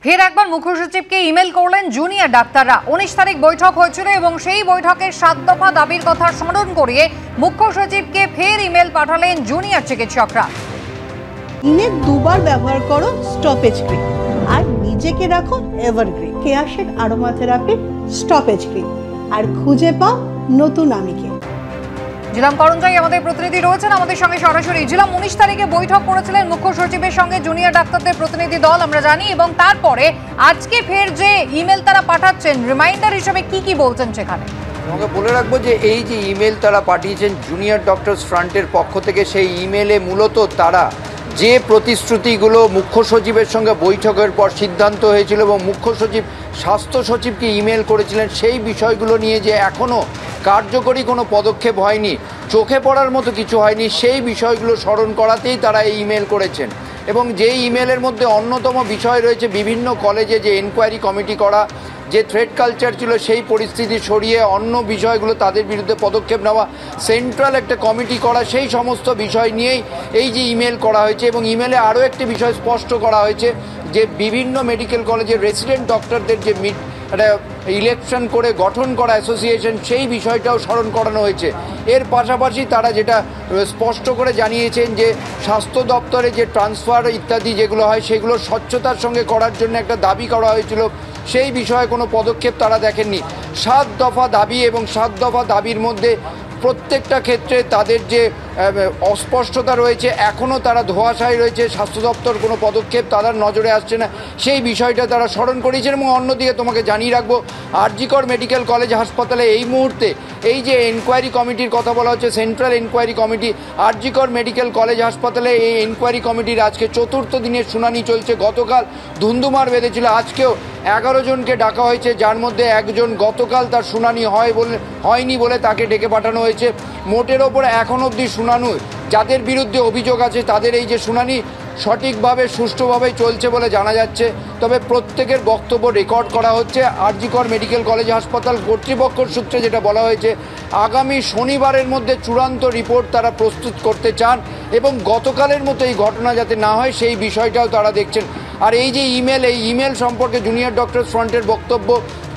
ফের একবার মুখ্য সচিবকে ইমেল করলেন জুনিয়র ডাক্তাররা। 19 তারিখ বৈঠক হয়েছিল এবং সেই বৈঠকের 7 দফা দাবির কথা স্মরণ করিয়ে মুখ্য সচিবকে ফের ইমেল পাঠালেন জুনিয়র চিকিৎসকরা। দিনে দুবার ব্যবহার করো স্টপেজ ক্রিম আর নিজেকে রাখো evergreen Keya Seth aroma therapy stoppage cream আর খুঁজে পাও নতুন আমিকে। জিলাম করঞ্জাই আমাদের প্রতিনিধি রয়েছেন আমাদের সঙ্গে সরাসরি। জিলাম, 19 তারিখে বৈঠক করেছিলেন মুখ্য সচিবের সঙ্গে জুনিয়র ডাক্তারদের প্রতিনিধি দল, আমরা জানি, এবং তারপরে আজকে ফের যে ইমেল তারা পাঠাচ্ছেন রিমাইন্ডার হিসেবে কি বলছেন সেখানে? আমাকে বলে রাখবো যে এই যে ইমেল তারা পাঠিয়েছেন জুনিয়র ডক্টরস ফ্রন্টের পক্ষ থেকে, সেই ইমেলে মূলত তারা যে প্রতিশ্রুতিগুলো মুখ্য সচিবের সঙ্গে বৈঠকের পর সিদ্ধান্ত হয়েছিল এবং মুখ্য সচিব স্বাস্থ্য সচিবকে ইমেল করেছিলেন, সেই বিষয়গুলো নিয়ে যে এখনও কার্যকরী কোনো পদক্ষেপ হয়নি, চোখে পড়ার মতো কিছু হয়নি, সেই বিষয়গুলো স্মরণ করাতেই তারা এই ইমেল করেছেন। এবং যেই ইমেলের মধ্যে অন্যতম বিষয় রয়েছে বিভিন্ন কলেজে যে এনকোয়ারি কমিটি করা, যে থ্রেড কালচার ছিল সেই পরিস্থিতি সরিয়ে অন্য বিষয়গুলো তাদের বিরুদ্ধে পদক্ষেপ নেওয়া, সেন্ট্রাল একটা কমিটি করা, সেই সমস্ত বিষয় নিয়েই এই যে ইমেল করা হয়েছে। এবং ইমেলে আরও একটি বিষয় স্পষ্ট করা হয়েছে যে বিভিন্ন মেডিকেল কলেজের রেসিডেন্ট ডক্টরদের যে একটা ইলেকশন করে গঠন করা অ্যাসোসিয়েশন, সেই বিষয়টাও স্মরণ করানো হয়েছে। এর পাশাপাশি তারা যেটা স্পষ্ট করে জানিয়েছেন যে স্বাস্থ্য দপ্তরে যে ট্রান্সফার ইত্যাদি যেগুলো হয় সেগুলো স্বচ্ছতার সঙ্গে করার জন্য একটা দাবি করা হয়েছিল, সেই বিষয়ে কোনো পদক্ষেপ তারা দেখেননি। 7 দফা দাবি এবং 7 দফা দাবির মধ্যে প্রত্যেকটা ক্ষেত্রে তাদের যে অস্পষ্টতা রয়েছে, এখনও তারা ধোঁয়াশায় রয়েছে, স্বাস্থ্য দপ্তর কোনো পদক্ষেপ তাদের নজরে আসছে না, সেই বিষয়টা তারা স্মরণ করেছেন। এবং অন্যদিকে তোমাকে জানিয়ে রাখবো, আরজিকর মেডিকেল কলেজ হাসপাতালে এই মুহূর্তে এই যে এনকোয়ারি কমিটির কথা বলা হচ্ছে, central enquiry committee, RG Kar medical college হাসপাতালে এই এনকোয়ারি কমিটির আজকে 4র্থ দিনের শুনানি চলছে। গতকাল ধুন্ধুমার বেঁধেছিল, আজকেও 11 জনকে ডাকা হয়েছে, যার মধ্যে একজন গতকাল তার শুনানি হয়নি বলে তাকে ডেকে পাঠানো হয়েছে। মোটের ওপর এখন অবধি শুনানি যাদের বিরুদ্ধে অভিযোগ আছে তাদের এই যে শুনানি সঠিকভাবে সুষ্ঠুভাবেই চলছে বলে জানা যাচ্ছে। তবে প্রত্যেকের বক্তব্য রেকর্ড করা হচ্ছে। আরজিকর মেডিকেল কলেজ হাসপাতাল কর্তৃপক্ষের সূত্রে যেটা বলা হয়েছে, আগামী শনিবারের মধ্যে চূড়ান্ত রিপোর্ট তারা প্রস্তুত করতে চান এবং গতকালের মতো এই ঘটনা যাতে না হয় সেই বিষয়টাও তারা দেখছেন। আর এই যে ইমেল সম্পর্কে জুনিয়র ডক্টরস ফ্রন্টের বক্তব্য,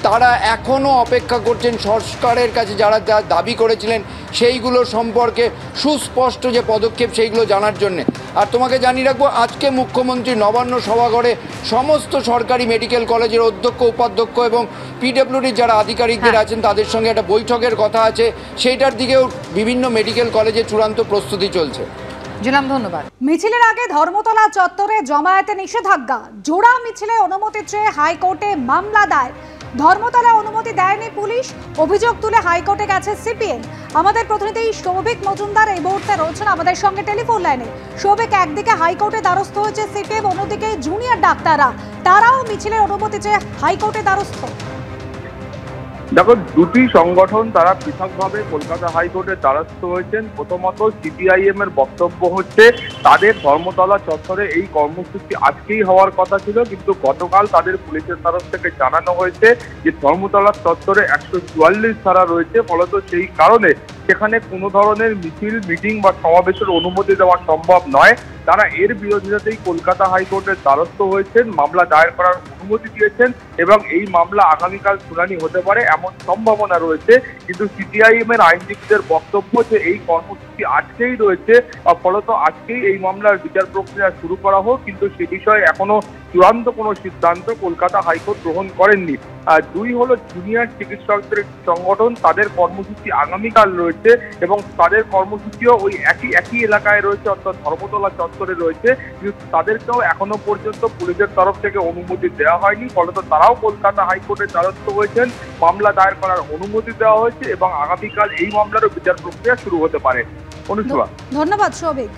তারা এখনও অপেক্ষা করছেন সরকারের কাছে যারা দাবি করেছিলেন সেইগুলো সম্পর্কে সুস্পষ্ট যে পদক্ষেপ সেইগুলো জানার জন্যে। আর তোমাকে জানিয়ে রাখবো, আজকে মুখ্যমন্ত্রী নবান্ন সভাঘরে সমস্ত সরকারি মেডিকেল কলেজের অধ্যক্ষ, উপাধ্যক্ষ এবং পিডব্লিউডির যারা আধিকারিকদের আছেন তাদের সঙ্গে একটা বৈঠকের কথা আছে, সেইটার দিকেও বিভিন্ন মেডিকেল কলেজে চূড়ান্ত প্রস্তুতি চলছে। জিলাম, ধন্যবাদ। মিছিলের আগে ধর্মতলা চত্বরে জমায়েতে নিষেধাজ্ঞা, জোড়া মিছিলে অনুমতি চেয়ে হাইকোর্টে মামলা দায়ের। ধর্মতলা অনুমতি দেয়নি পুলিশ, অভিযোগ তুলে হাইকোর্টে গেছে সিপিএম। আমাদের প্রতিনিধি সৌভিক মজুমদার এই মুহূর্তে রয়েছেন আমাদের সঙ্গে টেলিফোন লাইনে। সৌভিক, একদিকে হাইকোর্টে দ্বারস্থ হয়েছে সিপিএম, অন্যদিকে জুনিয়র ডাক্তাররা, তারাও মিছিলের অনুমতি চেয়ে হাইকোর্টে দ্বারস্থ। দেখো, দুটি সংগঠন তারা পৃথকভাবে কলকাতা হাইকোর্টের দ্বারস্থ হয়েছেন। প্রথমত সিপিআইএম এর বক্তব্য হচ্ছে তাদের ধর্মতলা চত্বরে এই কর্মসূচি আজকেই হওয়ার কথা ছিল, কিন্তু গতকাল তাদের পুলিশের তরফ থেকে জানানো হয়েছে যে ধর্মতলা চত্বরে 144 ধারা রয়েছে, ফলত সেই কারণে সেখানে কোনো ধরনের মিছিল, মিটিং বা সমাবেশের অনুমতি দেওয়া সম্ভব নয়। তারা এর বিরোধিতাতেই কলকাতা হাইকোর্টের দ্বারস্থ হয়েছেন, মামলা দায়ের করার অনুমতি দিয়েছেন এবং এই মামলা আগামীকাল শুনানি হতে পারে এমন সম্ভাবনা রয়েছে। কিন্তু সিপিআইএম এর আইনজীবীদের বক্তব্য যে এই কর্মসূচি আজকেই রয়েছে, ফলত আজকেই এই মামলার বিচার প্রক্রিয়া শুরু করা হোক, কিন্তু সে বিষয়ে এখনো চূড়ান্ত কোনো সিদ্ধান্ত কলকাতা হাইকোর্ট গ্রহণ করেননি। দুই হলো জুনিয়র চিকিৎসকদের সংগঠন, তাদের কর্মসূচি আগামীকাল রয়েছে এবং তাদের কর্মসূচিও ওই একই এলাকায় রয়েছে, অর্থাৎ ধর্মতলা চত্বরে রয়েছে, কিন্তু তাদেরকেও এখনো পর্যন্ত পুলিশের তরফ থেকে অনুমতি দেওয়া হয়নি। ফলত তারাও কলকাতা হাইকোর্টের দ্বারস্থ হয়েছেন, মামলা দায়ের করার অনুমতি দেওয়া হয়েছে এবং আগামীকাল এই মামলারও বিচার প্রক্রিয়া শুরু হতে পারে। অনুষ্কা, ধন্যবাদ সৌভিক।